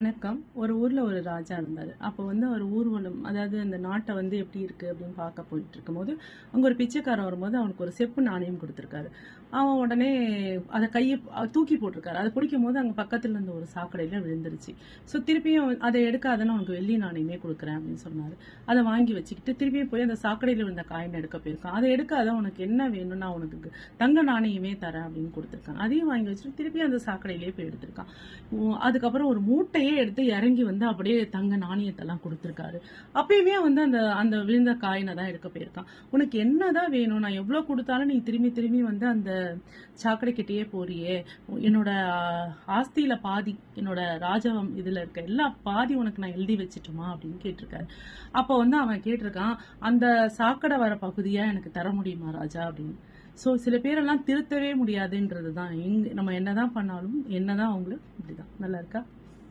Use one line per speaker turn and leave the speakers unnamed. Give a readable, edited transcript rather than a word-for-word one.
வணக்கம். ஒரு ஊர்ல ஒரு ராஜா இருந்தாரு. அப்போ வந்து அவர் ஊர்வலம், அதாவது அந்த நாட்ட வந்து எப்படி இருக்கு அப்படின்னு பார்க்க போயிட்டு இருக்கும்போது, அங்க ஒரு பிச்சைக்காரன் வரும்போது அவனுக்கு ஒரு செப்பு நாணயம் குடுத்துருக்காரு. அவன் உடனே அத தூக்கி போட்டிருக்காரு. அத பிடிக்கும்போது அங்க பக்கத்துல இருந்த ஒரு சாக்கடையில விழுந்துருச்சு. திருப்பியும் அத எடுக்காதன்னு உனக்கு வெள்ளி நாணயமே குடுக்குறேன் அப்படின்னு சொன்னாரு. அத வாங்கி வச்சுக்கிட்டு திருப்பியும் போய் அந்த சாக்கடையில விழுந்த காயின எடுக்க போயிருக்கான். அத எடுக்காத, உனக்கு என்ன வேணும், நான் உனக்கு தங்க நாணயமே தரேன் அப்படின்னு குடுத்துருக்கான். அதையும் வாங்கி வச்சுட்டு திருப்பியும் அந்த சாக்கடையிலேயே போய் எடுத்திருக்கான். அதுக்கப்புறம் ஒரு மூட்டையே எடுத்து இறங்கி வந்து அப்படியே தங்க நாணயத்தெல்லாம் கொடுத்துருக்காரு. அப்பயுமே வந்து அந்த அந்த விழுந்த காயினை தான் எடுக்க போயிருக்கான். உனக்கு என்னதான் வேணும், நான் எவ்வளவு கொடுத்தாலும் நீ திரும்பி திரும்பி வந்து அந்த சாக்கடை கிட்டேயே போறியே, என்னோட ஆஸ்தியில பாதி, என்னோட ராஜவம் இதுல இருக்க எல்லா பாதி உனக்கு நான் எழுதி வச்சுட்டுமா அப்படின்னு கேட்டிருக்காரு. அப்ப வந்து அவன் கேட்டிருக்கான், அந்த சாக்கடை வர பகுதியா எனக்கு தர முடியுமா ராஜா அப்படின்னு. சில பேரெல்லாம் திருத்தவே முடியாதுன்றதுதான். நம்ம என்னதான் பண்ணாலும் என்னதான் அவங்களுக்கு இப்படிதான். நல்லா இருக்கா?